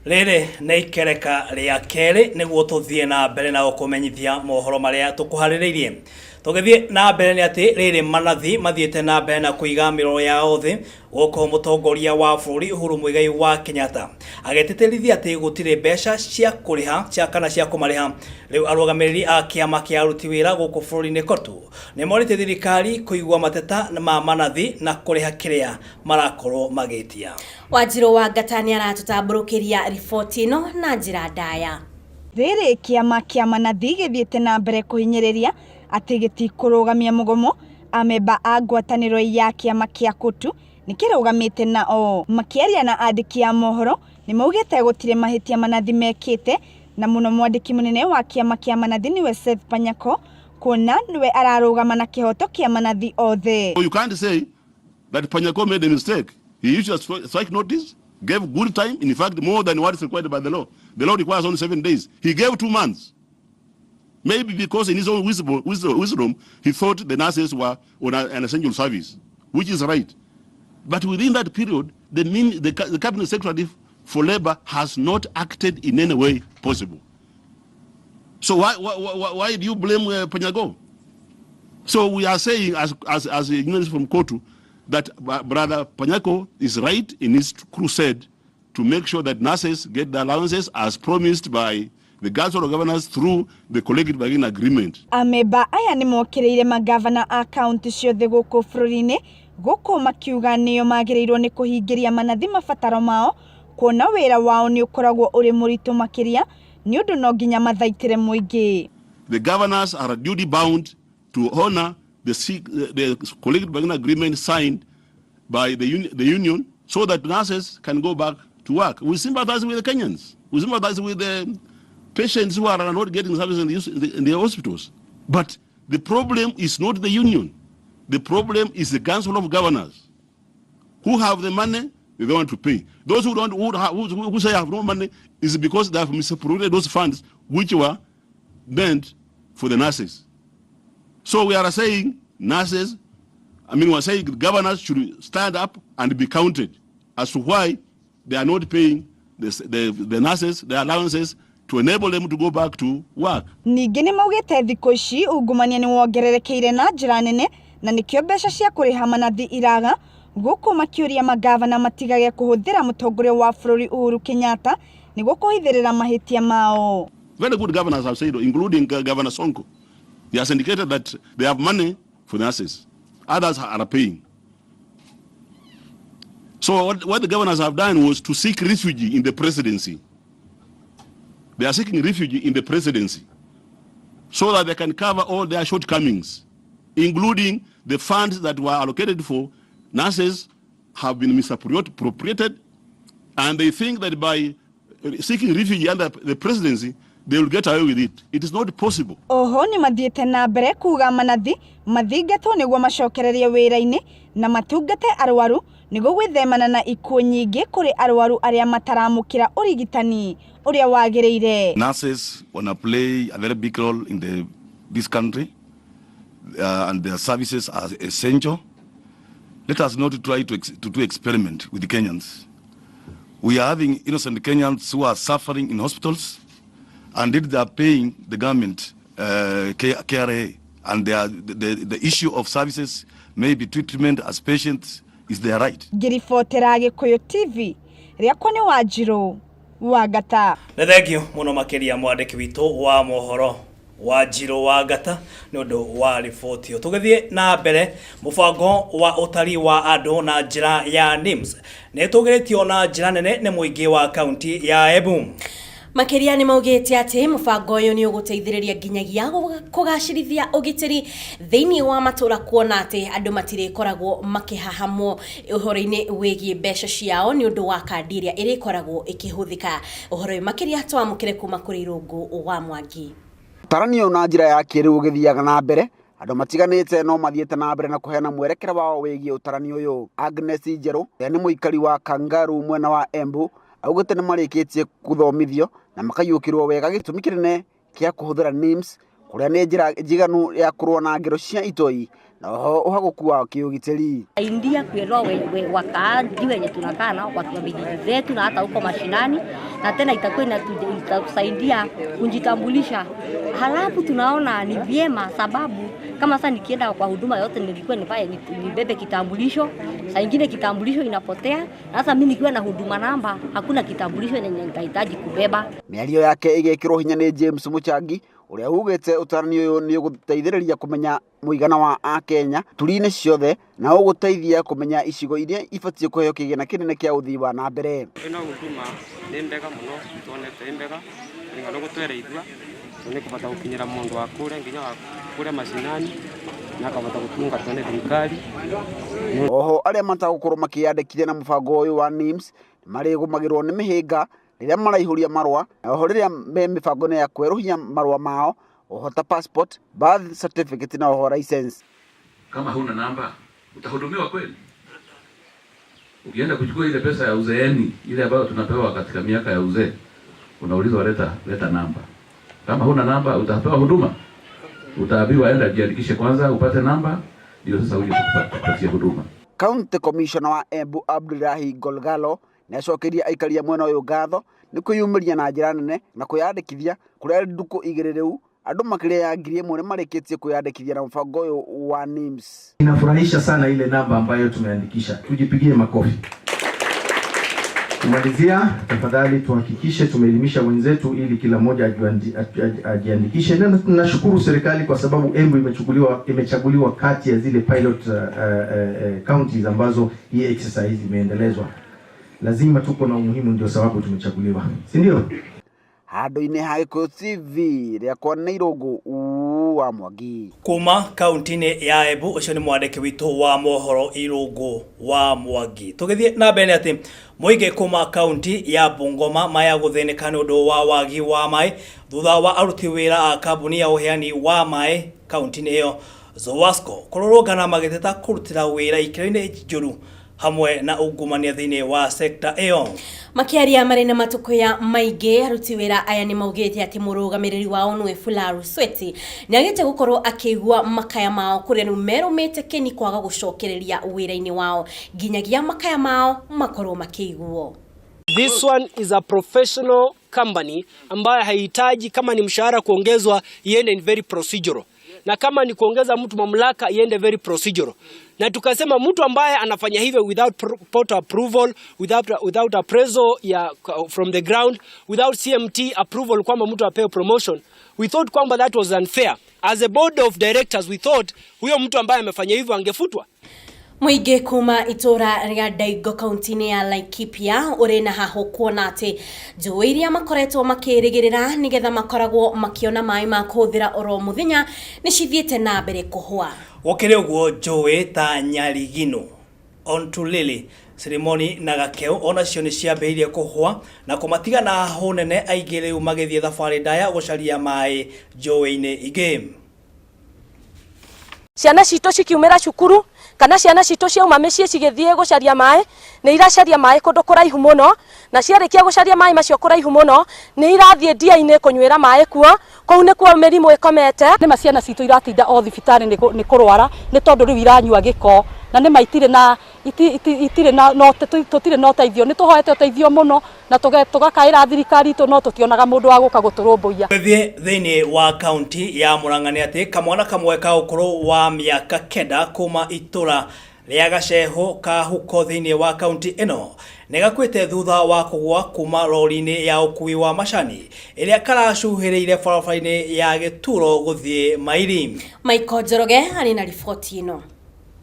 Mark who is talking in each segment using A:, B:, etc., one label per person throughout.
A: Rere na ikereka ria kere niguo tuthie na mbere na gukumenyithia mohoro maria tukuhaririirie. Tugithie na mbere ni ati riri manathi mathiete na mbere na kuiga miro ya othe goko mutongoria wa bũrũri Uhuru Muigai wa Kenyatta ageteterithia ati gutire mbeca cia kuriha cia kana cia kumariha. Riu arugamiriri a kiama kia aruti wira goko bũrũri-inĩ kotu ni morite thirikari kuigwa mateta ma manathi na kuriha kiria marakorwo magitia.
B: WANJIRU wa gatani aratutamburukiria riboti ino na njira ndaya.
C: Riri kiama kia manathi githiete na mbere kuhinyiriria ati gitikurugamia mugomo ameba a ngwataniro ya kiama kia kotu nikirugamite na o makiaria na andiki a mohoro ni maugite gutire mahitia manathi mekite na muno mwandiki munene wa kiama kia manathi niwe Seth Panyako kuna niwe ararugama na kihoto kia manathi othe.
D: You can't say that Panyako made a mistake. He issued a strike notice, gave good time, in fact more than what is required by the law. The law requires only 7 days. He gave 2 months. Maybe because in his own wisdom, he thought the nurses were on an essential service, which is right. But within that period, the Cabinet Secretary for Labor has not acted in any way possible. So why do you blame Panyako? So we are saying, as ignorance from Kotu, that Brother Panyako is right in his crusade to make sure that nurses get the allowances as promised by the Council of Governors through the collective bargaining agreement.
C: Ameba aya ni mokireire magavana a county ciothe guku bũrũri-inĩ guku makiuga nĩo magĩrĩirwo nĩ kũhingĩria manathi mabataro mao kuona wĩra wao nĩ ũkoragwo ũrĩ mũritũ makĩria nĩ ũndũ no nginya mathaitĩre mũingĩ.
D: The governors are duty bound to honor the collective bargaining agreement signed by the union so that nurses can go back to work. We sympathize with the Kenyans. We sympathize with the patients who are not getting service in the hospitals. But the problem is not the union. The problem is the Council of Governors who have the money, they don't want to pay. Those who don't, who say have no money, is because they have misappropriated those funds which were meant for the nurses. So we are saying nurses, we're saying governors should stand up and be counted as to why they are not paying the nurses their allowances to enable them to go back to work.
C: Ningĩ nĩ maugĩte thikũ ici ungumania nĩ wongererekeire na njĩra nene na nĩkĩo mbeca cia kũrĩha manathi iraga gũkũ makĩũria magavana matigage kũhũthĩra mũtongoria wa bũrũri Uhuru Kenyatta nĩguo kũhithĩrĩra mahĩtia mao.
D: Very good governors have said, including Governor Sonko. He has indicated that they have money for nurses. Others are paying. So what the governors have done was to seek refuge in the presidency. They are seeking refuge in the presidency so that they can cover all their shortcomings, including the funds that were allocated for nurses have been misappropriated, and they think that by seeking refuge under the presidency, they will get away with it. It is not possible.
C: Oho ni mathiete na mbere kuga manathi mathingatwo nĩguo macokererie wĩra-inĩ na matungate arwaru nĩguo gwĩthemana na ikuũ nyingĩ kũrĩ arwaru arĩa mataramũkĩra ũrigitani ũrĩa wagĩrĩire.
E: Nurses wanna play a very big role in this country and their services are essential. Let us not try to do experiment with the Kenyans. We are having innocent Kenyans who are suffering in hospitals, and they are paying the government KRA, and the issue of services, maybe treatment as patients, is their right.
C: Giribotera Gikuyu TV riakwa ni WANJIRU wa gata.
A: Na thengio muno makiria mwandiki witu wa mohoro WANJIRU wa gata ni undu wa riboti yo. Tugithie na mbere mubango wa utari wa andu na njira ya NIMS ni tugiritio na njira nene ni muingi wa kaunti ya Embu.
B: Makiria ni maugite ati mubango uyu ni uguteithiriria nginyagia kugacirithia ugitiri thiini wa matura kuona ati andu matirikoragwo makihahamwo uhoro-ini wigie mbeca ciao ni undu wa kandi iria irikoragwo ikihuthika. Uhoro makiria twamukire kuma kuri rungu wa Mwangi.
F: Taranio na njira ya kiriu ugithiaga na mbere andu matiganite no mathiete na mbere na kuheana mwerekera wao wigie utaranio uyu. Agnes Njeru ni muikari wa Kangaru mwena wa Embu augite ni marikitie kuthomithio na makayukirwo wega gitumi kinene kia kuhuthira NIMS kuria ni njira njiganu ya kurwa na ngero cia itoi na uhaguku wa kiugitiri.
G: India kwero wakaaji wenye tunakaa nao kwa vijiji zetu na hata huko mashinani, na tena itakuwa itatusaidia kujitambulisha. Halafu tunaona ni vyema, sababu kama sasa nikienda kwa huduma yote nilikuwa nibebe kitambulisho, saa nyingine kitambulisho inapotea. Sasa mimi nikiwa na huduma namba hakuna kitambulisho yenye nitahitaji kubeba.
F: Miario yake igekirwo hinya ni James Muchangi uria ugite utarani uyu ni uguteithĩrĩria kumenya muigana wa Akenya turine ciothe na uguteithia kumenya icigo iria ibatie kuheo kigina kinene kia uthii wa na mbere.
H: Ino huduma ni mbega muno, tuonete mbega ninga no gutwereithua ni kubata gukinyira mundu wa kure nginya wa kure mashinani na kabata gutunga tone thirikari.
F: Oho aria matagukorwo makiyandĩkithia na mũbango uyu wa NIMS mari gumagirwo ni mihinga riria maraihuria marua, na oho riria me mibango ya kweruhia marua mao, oho ta passport, birth certificate na oho license.
I: Kama huna namba utahudumiwa kweli? Ukienda kuchukua ile pesa ya uzeeni ile ambayo tunapewa katika miaka ya uzee, unaulizwa leta namba. Kama huna namba utapewa huduma? Utaambiwa enda jiandikishe kwanza upate namba ndio sasa uje kupatia huduma.
F: County Commissioner wa Embu Abdullahi Golgalo nacokeria aikaria mwena uyu ngatho ni kuyumiria na njira nene na kuyandikithia kuria nduku igiri riu andu makiria ya 1,000 marikitie kuyandikithia na mfango uyu wa NIMS.
J: Inafurahisha sana ile namba ambayo tumeandikisha. Tujipigie makofi. Kumalizia, tafadhali tuhakikishe tumeelimisha wenzetu ili kila mmoja ajiandikishe. Na tunashukuru serikali kwa sababu Embu imechaguliwa kati ya zile pilot counties ambazo hii exercise imeendelezwa. Lazima tuko na umuhimu, ndio sababu tumechaguliwa, si ndio?
F: Handu-ini ha Gikuyu TV riakwa nĩ Irũngũ wa Mwangi.
A: Kuma kaunti-inĩ ya Embu, ucio nĩ mwandĩki witũ wa mohoro Irũngũ wa Mwangi. Tũgĩthiĩ na mbere atĩ mũingĩ kuma kaunti ya Bungoma maya gũthĩnĩka nĩ ũndũ wa wagi wa maĩ thutha wa aruti wĩra a kambuni ya ũheani wa maĩ kaunti-inĩ ĩyo ZOWASCO kũrũrũngana magĩteta kũrutĩra wĩra ikĩro-inĩ njũru hamwe na ungumania thĩinĩ wa sekta ĩyo.
B: Makiaria marĩ na matukũ ya maingĩ, aruti wĩra aya nĩ maugĩte atĩ mũrũgamĩrĩri wao nĩ Fularu Sweti nĩ agĩte gũkorwo akĩigua makaya mao kũrĩa rĩu merũmĩte kĩni kwaga gũcokereria wĩra-inĩ wao nginyagia makaya mao makorwo makĩiguo.
K: This one is a professional company ambayo haihitaji kama ni mshahara kuongezwa iende very procedural, na kama ni kuongeza mtu mamlaka iende very procedural. Na tukasema mtu ambaye anafanya hivyo without port approval, without appraisal from the ground, without CMT approval kwamba mtu apewe promotion, we thought kwamba that was unfair. As a board of directors we thought huyo mtu ambaye amefanya hivyo angefutwa.
B: Muingĩ kuma itora rĩa Ndaigo kaunti-inĩ ya Laikipia uri na haho kuona atĩ njũĩ iria makoretwo makĩrĩgĩrĩra nĩgetha makoragwo makiona maĩ ma kũhũthĩra oro mũthenya nĩ cithiĩte na mbere kũhũa.
A: Gũkĩrĩ ũguo njũĩ ta Nyarigino, Ontulili, Ceremony na Gakeu onacio nĩ ciambĩrĩirie kũhũa na kũmatiga na hahũ nene aingĩ rĩu magĩthiĩ thabarĩ ndaya gũcaria maĩ njũĩ-inĩ ingĩ.
L: Ciana citũ cikiumĩra cukuru kana ciana citũ ciauma mĩciĩ cigĩthiĩ gũcaria maĩ nĩ iracaria maĩ kũndũ kũraihu mũno, na ciarĩkia gũcaria maĩ macio kũraihu mũno nĩ irathiĩ ndia-inĩ kũnyuĩra maĩ kuo. Kũu nĩ kuo mĩrimũ ĩkomete. Nĩ ciana citũ iratinda o thibitarĩ nĩ kũrwara nĩ tondũ rĩu iranyua gĩko na nĩ maitirĩ na tũtirĩ na ũteithio. Nĩ tũhoete ũteithio mũno na tũgakaĩra thirikari itũ no tũtionaga mũndũ wa gũka gũtũrũmbũiya.
A: Thĩinĩ wa kaunti ya Murang'a nĩ atĩ kamwana kamwe ka ũkũrũ wa mĩaka 9 kuma itũra rĩa Gaceho kahuko thĩinĩ wa kaunti ĩno nĩ gakwĩte thutha wa kũgũa kuma rori-inĩ ya ũkui wa macani ĩrĩa karacuhĩrĩire barabara-inĩ ya Gĩturo gũthiĩ Mairi.
B: Michael Njoroge arĩ na riboti ĩno.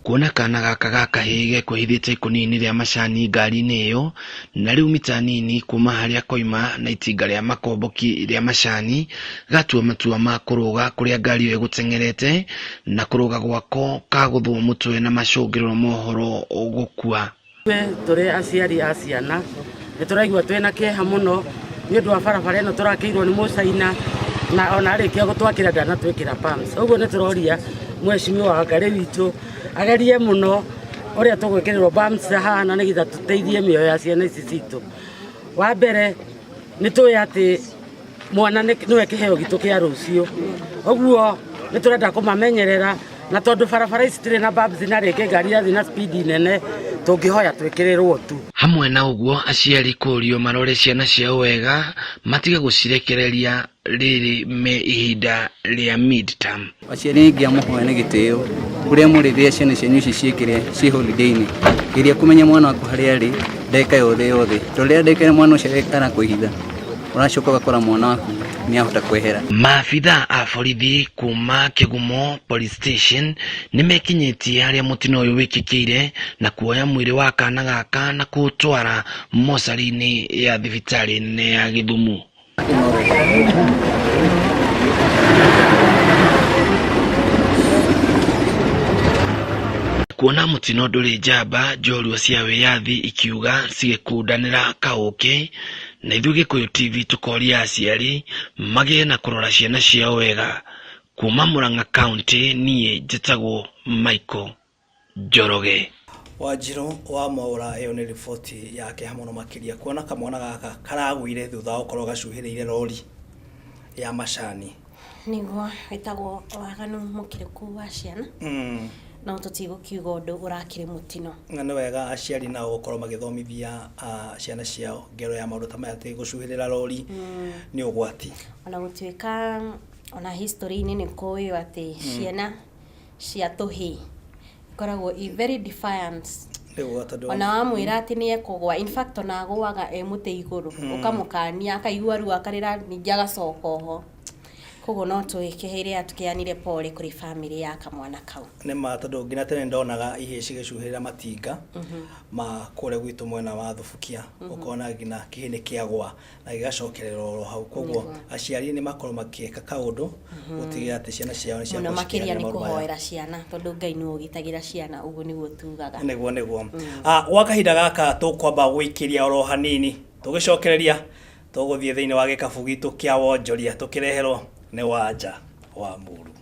M: Kuona kana gaka gakahĩge kwĩhithĩte ikũnia-inĩ rĩa macani ngari-inĩ ĩyo na rĩu mita nini kuma harĩa koima na itinga rĩa makomboki rĩa macani gatua matua ma kũrũga kũrĩa ngari ĩyo ĩgũteng'erete na kũrũga gwako kagũthwo mũtwe na macũngĩrĩro mohoro gũkua.
N: Tũrĩ aciari a ciana nĩ tũraigua twĩna kĩeha mũno nĩ ũndũ wa barabara ĩno tũrakĩirwo nĩ mũcaina na ona arĩkia gũtwakĩra ndanatwĩkĩra pumps. Ũguo nĩ tũroria mheshimiwa wa Ngarĩ witũ agerie mũno ũrĩa tũgwĩkĩrĩrwo pumps hana nĩgetha tũteithie mĩoyo ya ciana ici citũ. Wa mbere nĩ tũĩ atĩ mwana nĩwe kĩheo gitũ kĩa rũciũ, ũguo nĩ tũrenda kũmamenyerera na tondu barabara ici tire na babs na reke ngari ya na speed nene tungihoya twekererwo tu.
M: Hamwe na uguo aciari kurio marore ciana ciao wega matiga gucirekereria riri me ihinda ria midterm.
O: Aciari ngia muhoya ni gitio kuria murithia ciana cianyu ciikire ci holiday ni iria kumenya mwana waku haria ari ndeka yothe toria ndeka mwana ucio kana kuhitha unacoka gakora mwana waku ni ahota kwehera.
M: Maabitha a borithi kuma Kigumo police station nimekinyitie haria mutino uyu wikikire na kuoya mwiri wa kana gaka na kutwara mocarini ya thibitari nene ya Githumu. Kuona mutino nduri njamba njorua cia wiyathi ikiuga cigekundanira kauki na ithuĩ Gikuyu TV tukoria aciari magie na kurora ciana ciao wega. Kuma Murang'a County niĩ njĩtagwo Michael Njoroge.
A: Wanjiru wa MWAURA iyo ni riboti yake hamwe na makiria kuona kamwana gaka karagwire thutha wa gũkorwo gacuhĩrĩire lori ya macani
B: niguo witagwo waganu mukiriku wa ciana no tutigokiuga undu urakire mutino
A: ng'ane wega aciari nao gũkorwo magĩthomithia ciana ciao ngero ya maũndũ ta maya atĩ gũcuhĩrĩra lori ni ũgwati
B: ona gũtuĩka ona history nini koĩ atĩ ciana cia tũhĩ koragwo very defiant ona wamwĩra atĩ nĩ ekũgwa in fact ona agũaga mũtĩ igũrũ ũkamũkania akaigua ruo akarĩra ningĩ agacoka oho koguo no twĩkĩhĩire atukianire pole kũrĩ family ya kamwana kau
A: nĩma tondũ nginya tene ndonaga ihĩ cigĩcuhĩrĩra matinga ma kũrĩa gwitũ mwena wa Thubukia ũkona nginya kĩhĩ nĩ kĩagwa na gĩgacokerera oro hau koguo aciari nĩ makorwo makĩka kaũndũ gũtigĩrĩra atĩ ciana ciao nĩ cia
B: mũno makĩria nĩ kũhoera ciana tondũ Ngai nĩ ũgitagĩra ciana ũguo nĩguo tugaga
A: nĩguo gwa kahinda gaka tũkwamba gwĩkĩria oro hanini tũgĩcokereria tũgũthiĩ thĩinĩ wa gĩkabu gitũ kĩa wonjoria tũkĩreherwo nĩ Wanja wa Muru.